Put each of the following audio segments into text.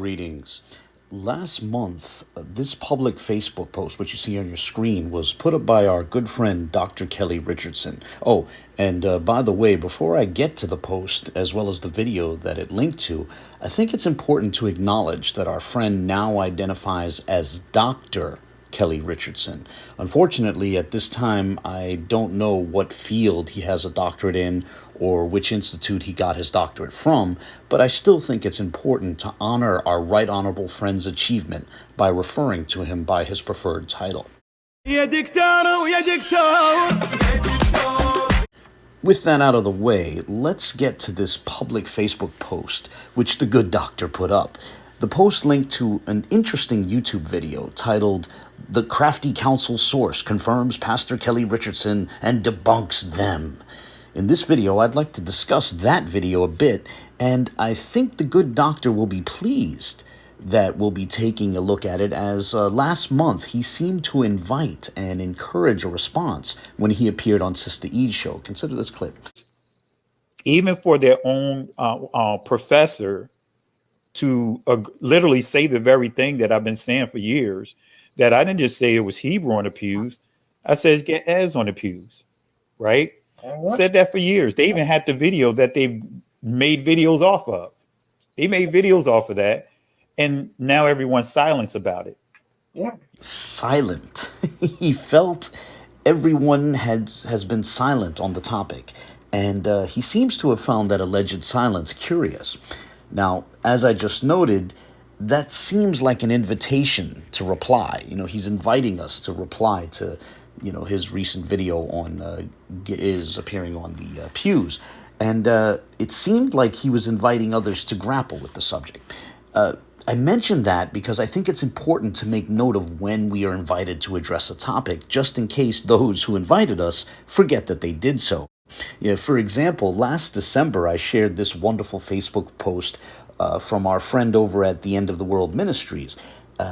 Greetings. Last month, this public Facebook post, which you see on your screen, was put up by our good friend, Dr. Kelly Richardson. Oh, and by the way, before I get to the post, as well as the video that it linked to, I think it's important to acknowledge that our friend now identifies as Dr. Kelly Richardson. Unfortunately, at this time, I don't know what field he has a doctorate in or which institute he got his doctorate from, but I still think it's important to honor our Right Honorable friend's achievement by referring to him by his preferred title. With that out of the way, let's get to this public Facebook post, which the good doctor put up. The post linked to an interesting YouTube video titled, "The Crafty Counsel Source Confirms Pastor Kelly Richardson and Debunks Them." In this video, I'd like to discuss that video a bit, and I think the good doctor will be pleased that we'll be taking a look at it, as last month he seemed to invite and encourage a response when he appeared on Sista's show. Consider this clip. Even for their own professor to literally say the very thing that I've been saying for years, that I didn't just say it was Hebrew on the pews, I said Geᶜez on the pews, right? Said that for years. They even had the video that they made videos off of. They made videos off of that, and now everyone's silent about it. Yeah. Silent. He felt everyone has been silent on the topic, and he seems to have found that alleged silence curious. Now, as I just noted, that seems like an invitation to reply. He's inviting us to reply to, his recent video on Geᶜez appearing on the Pews. And it seemed like he was inviting others to grapple with the subject. I mention that because I think it's important to make note of when we are invited to address a topic, just in case those who invited us forget that they did so. For example, last December, I shared this wonderful Facebook post from our friend over at the End of the World Ministries.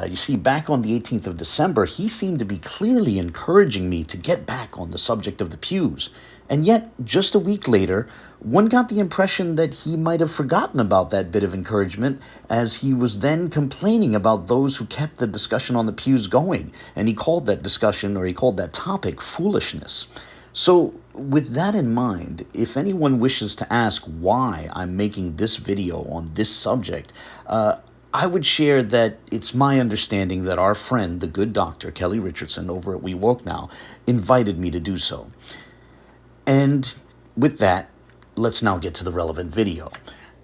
You see, back on the 18th of December, he seemed to be clearly encouraging me to get back on the subject of the pews. And yet, just a week later, one got the impression that he might have forgotten about that bit of encouragement, as he was then complaining about those who kept the discussion on the pews going. And he called that discussion, or he called that topic, foolishness. So, with that in mind, if anyone wishes to ask why I'm making this video on this subject, I would share that it's my understanding that our friend, the good Dr. Kelly Richardson over at We Woke Now, invited me to do so. And with that, let's now get to the relevant video.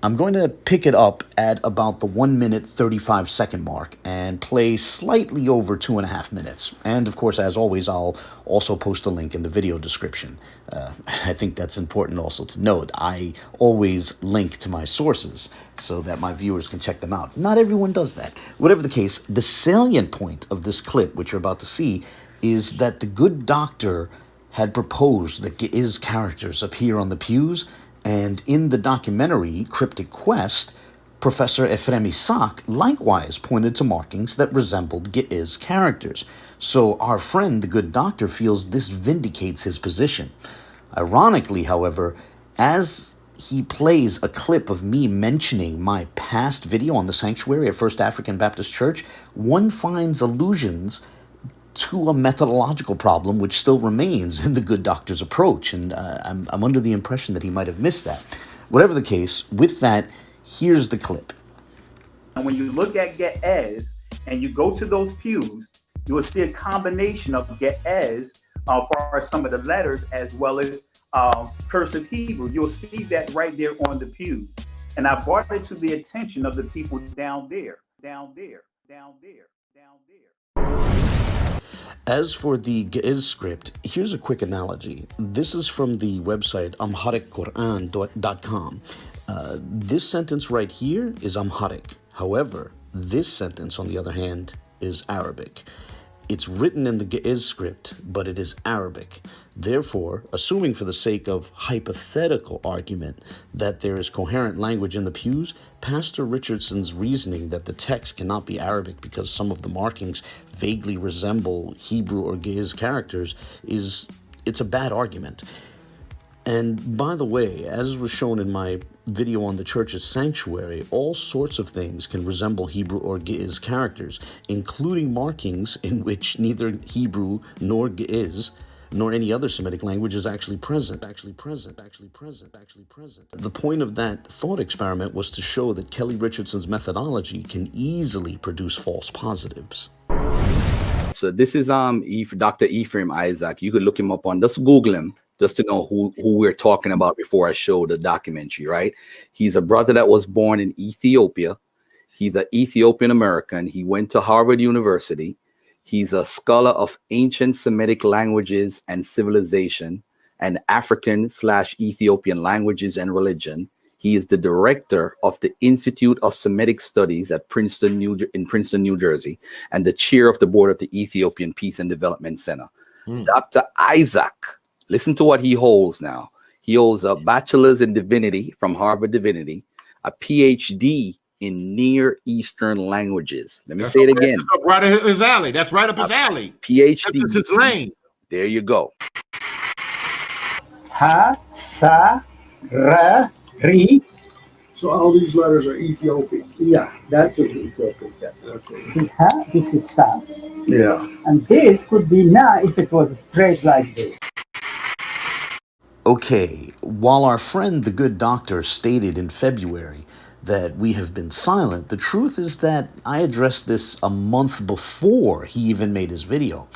I'm going to pick it up at about the 1 minute 35 second mark and play slightly over 2.5 minutes. And of course, as always, I'll also post a link in the video description. I think that's important also to note. I always link to my sources so that my viewers can check them out. Not everyone does that. Whatever the case, the salient point of this clip, which you're about to see, is that the good doctor had proposed that Geᶜez characters appear on the pews. And in the documentary, Cryptic Quest, Professor Ephraim Isaac likewise pointed to markings that resembled Geᶜez characters. So our friend, the good doctor, feels this vindicates his position. Ironically, however, as he plays a clip of me mentioning my past video on the sanctuary at First African Baptist Church, one finds allusions to a methodological problem which still remains in the good doctor's approach, and I'm under the impression that he might have missed that. Whatever the case, with that, here's the clip. And when you look at Geᶜez and you go to those pews, you will see a combination of Geᶜez for some of the letters as well as cursive Hebrew. You'll see that right there on the pews. And I brought it to the attention of the people down there. As for the Geᶜez script, here's a quick analogy. This is from the website amharicquran.com. This sentence right here is Amharic. However, this sentence, on the other hand, is Arabic. It's written in the Geᶜez script, but it is Arabic. Therefore, assuming for the sake of hypothetical argument that there is coherent language in the pews, Pastor Richardson's reasoning that the text cannot be Arabic because some of the markings vaguely resemble Hebrew or Geᶜez characters it's a bad argument. And by the way, as was shown in my video on the church's sanctuary, all sorts of things can resemble Hebrew or Ge'ez characters, including markings in which neither Hebrew nor Ge'ez nor any other Semitic language is actually present. The point of that thought experiment was to show that Kelly Richardson's methodology can easily produce false positives. So this is Dr. Ephraim Isaac. You could look him up on, just Google him, just to know who we're talking about before I show the documentary, right? He's a brother that was born in Ethiopia. He's an Ethiopian American. He went to Harvard University. He's a scholar of ancient Semitic languages and civilization and African/Ethiopian languages and religion. He is the director of the Institute of Semitic Studies at Princeton, New Jersey, and the chair of the board of the Ethiopian Peace and Development Center. Dr. Isaac, listen to what he holds now. He holds a bachelor's in divinity from Harvard Divinity, a PhD in Near Eastern languages. Let me say it again. That's right up his alley. That's right up his alley. PhD. That's his lane. There you go. Ha, sa, ra, ri. So all these letters are Ethiopian. Yeah, that is Ethiopic. Yeah. Okay. This is ha, this is sa. Yeah. And this could be na if it was straight like this. Okay, while our friend the good doctor stated in February that we have been silent, the truth is that I addressed this a month before he even made his video.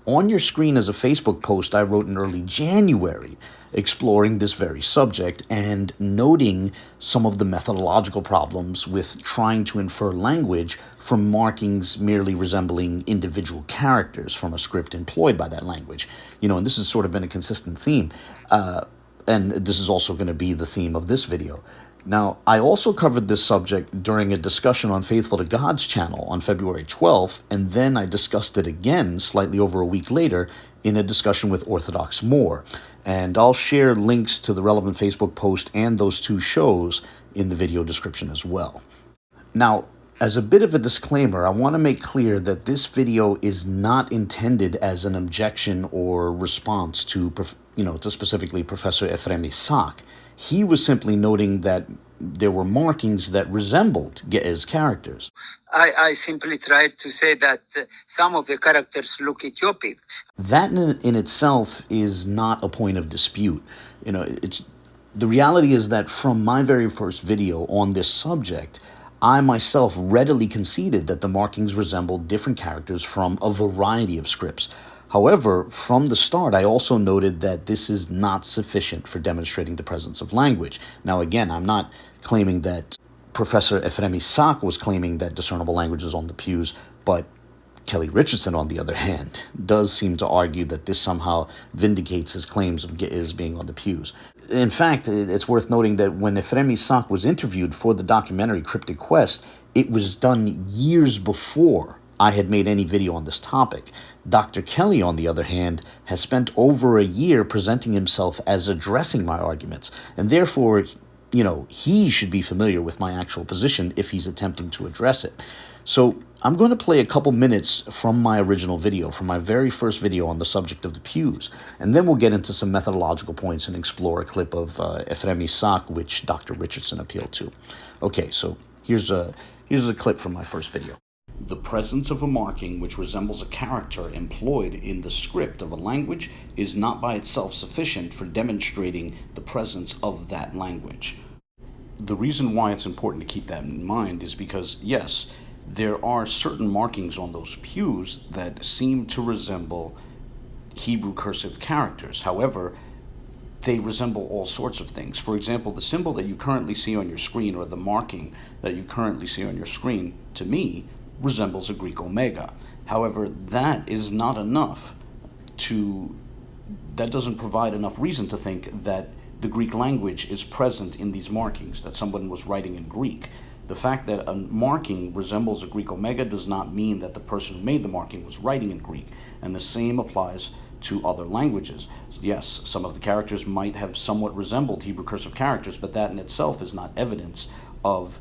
On your screen is a Facebook post I wrote in early January exploring this very subject and noting some of the methodological problems with trying to infer language from markings merely resembling individual characters from a script employed by that language. And this has sort of been a consistent theme. And this is also going to be the theme of this video. Now, I also covered this subject during a discussion on Faithful to God's channel on February 12th, and then I discussed it again slightly over a week later in a discussion with Orthodox Moor. And I'll share links to the relevant Facebook post and those two shows in the video description as well. Now, as a bit of a disclaimer, I want to make clear that this video is not intended as an objection or response to specifically Professor Ephraim Isaac. He was simply noting that there were markings that resembled Ge'ez characters. I simply tried to say that some of the characters look Ethiopic. That in itself is not a point of dispute. The reality is that from my very first video on this subject, I myself readily conceded that the markings resembled different characters from a variety of scripts. However, from the start, I also noted that this is not sufficient for demonstrating the presence of language. Now, again, I'm not claiming that Professor Ephraim Isaac was claiming that discernible language is on the pews, but Kelly Richardson, on the other hand, does seem to argue that this somehow vindicates his claims of Ge'ez being on the pews. In fact, it's worth noting that when Ephraim Isaac was interviewed for the documentary Cryptic Quest, it was done years before I had made any video on this topic. Dr. Kelly, on the other hand, has spent over a year presenting himself as addressing my arguments, and therefore, he should be familiar with my actual position if he's attempting to address it. So I'm going to play a couple minutes from my original video, from my very first video on the subject of the pews, and then we'll get into some methodological points and explore a clip of Ephraim Isaac, which Dr. Richardson appealed to. Okay, so here's a clip from my first video. The presence of a marking which resembles a character employed in the script of a language is not by itself sufficient for demonstrating the presence of that language. The reason why it's important to keep that in mind is because, yes, there are certain markings on those pews that seem to resemble Hebrew cursive characters. However, they resemble all sorts of things. For example, the symbol that you currently see on your screen, or the marking that you currently see on your screen, to me, resembles a Greek omega. However, that is not enough that doesn't provide enough reason to think that the Greek language is present in these markings, that someone was writing in Greek. The fact that a marking resembles a Greek omega does not mean that the person who made the marking was writing in Greek, and the same applies to other languages. Yes, some of the characters might have somewhat resembled Hebrew cursive characters, but that in itself is not evidence of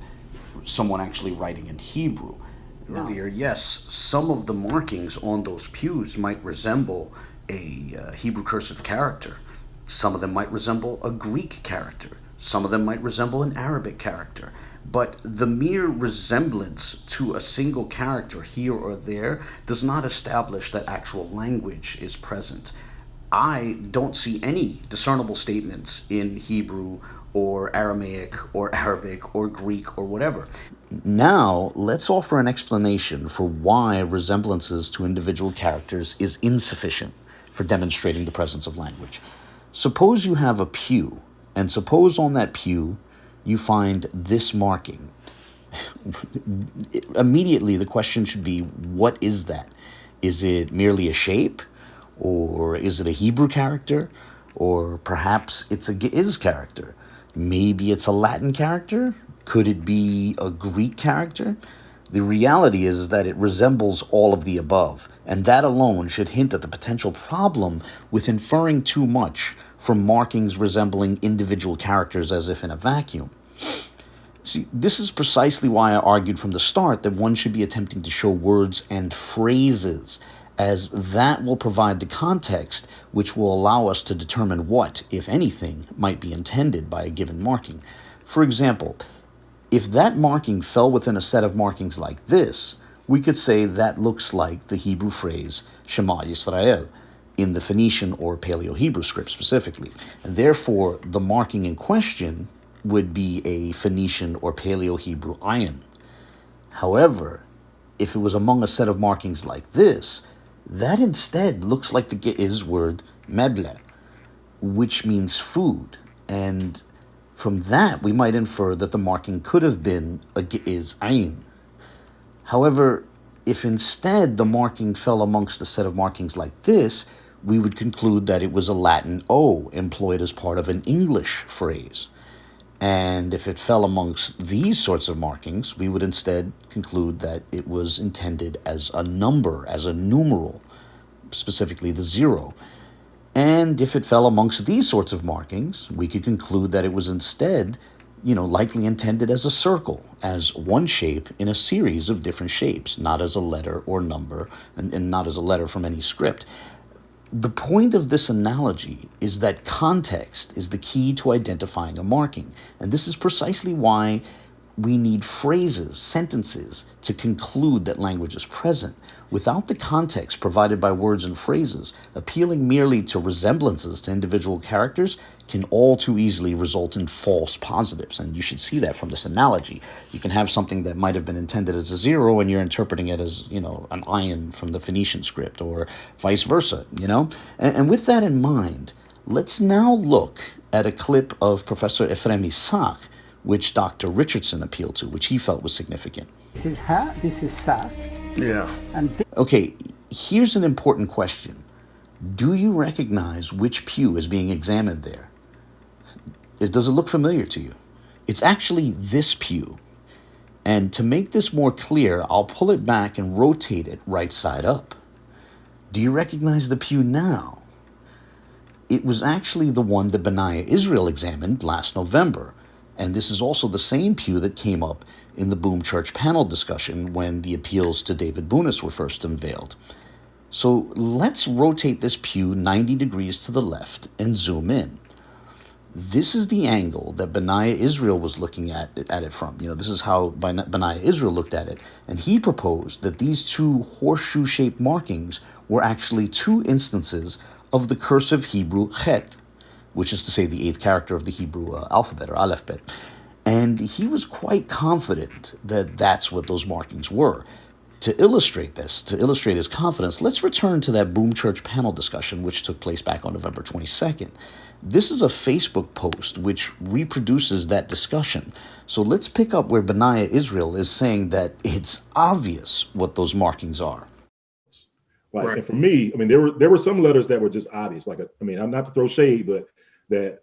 someone actually writing in Hebrew. Earlier, yes, some of the markings on those pews might resemble a Hebrew cursive character. Some of them might resemble a Greek character. Some of them might resemble an Arabic character. But the mere resemblance to a single character here or there does not establish that actual language is present. I don't see any discernible statements in Hebrew or Aramaic or Arabic or Greek or whatever. Now, let's offer an explanation for why resemblances to individual characters is insufficient for demonstrating the presence of language. Suppose you have a pew, and suppose on that pew you find this marking. Immediately, the question should be, what is that? Is it merely a shape? Or is it a Hebrew character? Or perhaps it's a Ge'ez character? Maybe it's a Latin character? Could it be a Greek character? The reality is that it resembles all of the above, and that alone should hint at the potential problem with inferring too much from markings resembling individual characters as if in a vacuum. See, this is precisely why I argued from the start that one should be attempting to show words and phrases, as that will provide the context which will allow us to determine what, if anything, might be intended by a given marking. For example, if that marking fell within a set of markings like this, we could say that looks like the Hebrew phrase Shema Yisrael in the Phoenician or Paleo-Hebrew script specifically. And therefore, the marking in question would be a Phoenician or Paleo-Hebrew ayin. However, if it was among a set of markings like this, that instead looks like the Ge'ez word meble, which means food. And from that, we might infer that the marking could have been a Ge'ez ayin. However, if instead the marking fell amongst a set of markings like this, we would conclude that it was a Latin O employed as part of an English phrase. And if it fell amongst these sorts of markings, we would instead conclude that it was intended as a number, as a numeral, specifically the 0. And if it fell amongst these sorts of markings, we could conclude that it was instead, likely intended as a circle, as one shape in a series of different shapes, not as a letter or number, and not as a letter from any script. The point of this analogy is that context is the key to identifying a marking, and this is precisely why we need phrases, sentences, to conclude that language is present. Without the context provided by words and phrases, appealing merely to resemblances to individual characters can all too easily result in false positives. And you should see that from this analogy. You can have something that might have been intended as a 0 and you're interpreting it as, an ayin from the Phoenician script, or vice versa, And with that in mind, let's now look at a clip of Professor Ephraim Isaac, which Dr. Richardson appealed to, which he felt was significant. This is Ha, this is Sat. Yeah. And Okay, here's an important question. Do you recognize which pew is being examined there? Does it look familiar to you? It's actually this pew. And to make this more clear, I'll pull it back and rotate it right side up. Do you recognize the pew now? It was actually the one that Benaiah Israel examined last November. And this is also the same pew that came up in the Boom Church panel discussion when the appeals to David Bunis were first unveiled. So let's rotate this pew 90 degrees to the left and zoom in. This is the angle that Benaiah Israel was looking at it from. This is how Benaiah Israel looked at it. And he proposed that these two horseshoe-shaped markings were actually two instances of the cursive Hebrew chet, which is to say the 8th character of the Hebrew alphabet, or aleph-bet. And he was quite confident that that's what those markings were. To illustrate this, to illustrate his confidence, let's return to that Boom Church panel discussion, which took place back on November 22nd. This is a Facebook post which reproduces that discussion. So let's pick up where Benaiah Israel is saying that it's obvious what those markings are. Right. And for me, there were some letters that were just obvious. I'm not to throw shade, but that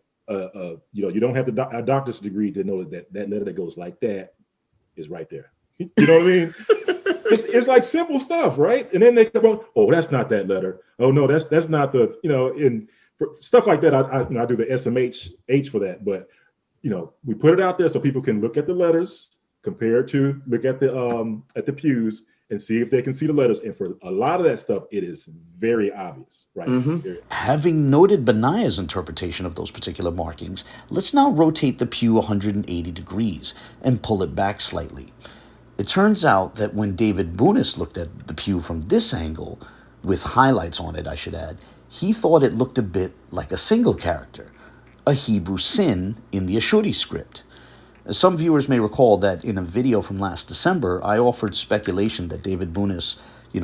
you don't have a doctor's degree to know that letter that goes like that is right there. You know what I mean? It's like simple stuff, right? And then they come on, oh, that's not that letter. Oh no, that's not the, in stuff like that. I do the SMH for that, but we put it out there so people can look at the letters, compare to look at the pews, and see if they can see the letters. And for a lot of that stuff, it is very obvious, right? Having noted Benaya's interpretation of those particular markings, let's now rotate the pew 180 degrees and pull it back slightly. It turns out that when Debunks looked at the pew from this angle, with highlights on it, I should add, he thought it looked a bit like a single character, a Hebrew sin in the Ashuri script. Some viewers may recall that in a video from last December, I offered speculation that Debunks,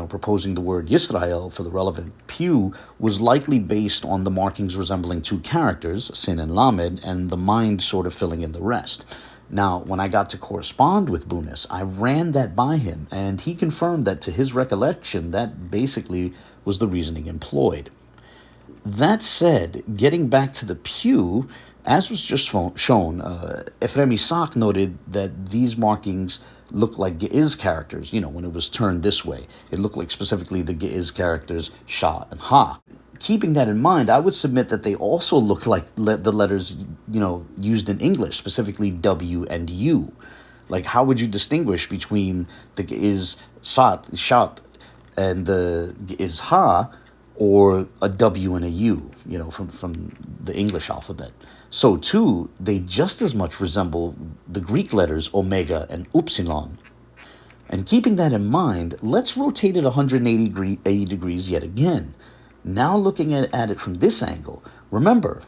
proposing the word Yisrael for the relevant pew, was likely based on the markings resembling two characters, Sin and Lamed, and the mind sort of filling in the rest. Now, when I got to correspond with Bunus, I ran that by him, and he confirmed that to his recollection, that basically was the reasoning employed. That said, getting back to the pew, as was just shown, Ephraim Isaac noted that these markings look like Ge'ez characters, when it was turned this way. It looked like specifically the Ge'ez characters Shah and Ha. Keeping that in mind, I would submit that they also look like the letters, used in English, specifically W and U. Like, how would you distinguish between the Ge'ez Shat and the Ge'ez Ha, or a W and a U, from the English alphabet? So, too, they just as much resemble the Greek letters Omega and Upsilon. And keeping that in mind, let's rotate it 180 degrees yet again. Now looking at it from this angle, remember,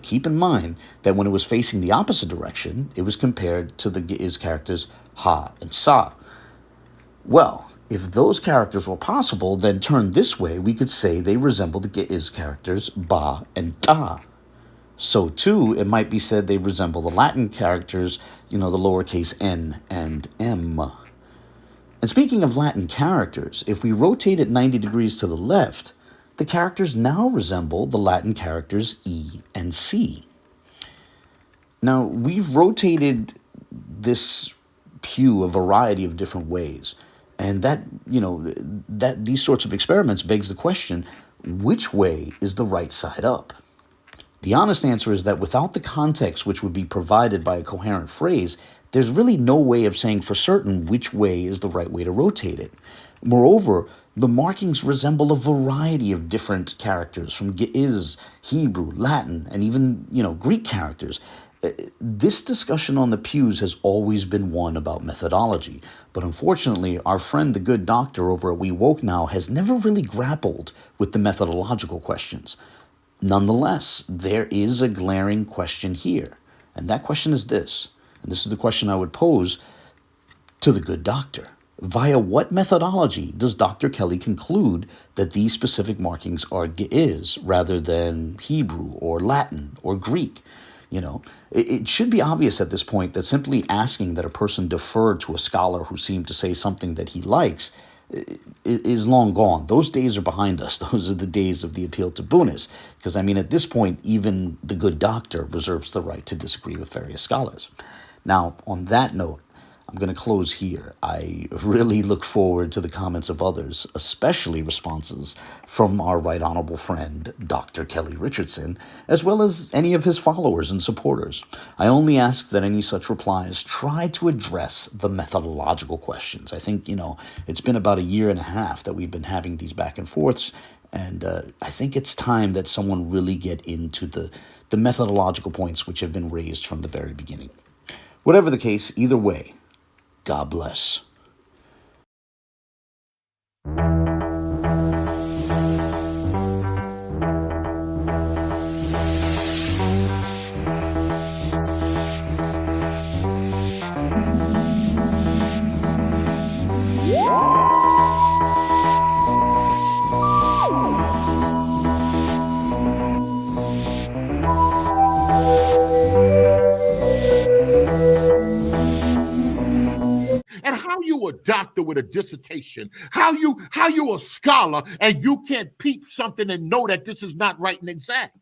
keep in mind that when it was facing the opposite direction, it was compared to the Ge'ez characters Ha and Sa. Well, if those characters were possible, then turned this way, we could say they resemble the Ge'ez characters Ba and Ta. So, too, it might be said they resemble the Latin characters, the lowercase n and m. And speaking of Latin characters, if we rotate it 90 degrees to the left, the characters now resemble the Latin characters E and C. Now, we've rotated this pew a variety of different ways, and that these sorts of experiments begs the question, which way is the right side up? The honest answer is that without the context which would be provided by a coherent phrase, there's really no way of saying for certain which way is the right way to rotate it. Moreover, the markings resemble a variety of different characters from Ge'ez, Hebrew, Latin, and even, Greek characters. This discussion on the pews has always been one about methodology, but unfortunately, our friend the good doctor over at We Woke Now has never really grappled with the methodological questions. Nonetheless, there is a glaring question here, and that question is this, and this is the question I would pose to the good doctor. Via what methodology does Dr. Kelly conclude that these specific markings are Ge'ez rather than Hebrew or Latin or Greek? It should be obvious at this point that simply asking that a person defer to a scholar who seemed to say something that he likes is long gone. Those days are behind us. Those are the days of the appeal to Bunus. Because, at this point, even the good doctor reserves the right to disagree with various scholars. Now, on that note, I'm going to close here. I really look forward to the comments of others, especially responses from our right honorable friend, Dr. Kelly Richardson, as well as any of his followers and supporters. I only ask that any such replies try to address the methodological questions. I think, it's been about 1.5 years that we've been having these back and forths, and I think it's time that someone really get into the methodological points which have been raised from the very beginning. Whatever the case, either way, God bless. And how you a doctor with a dissertation? How you a scholar and you can't peep something and know that this is not right and exact?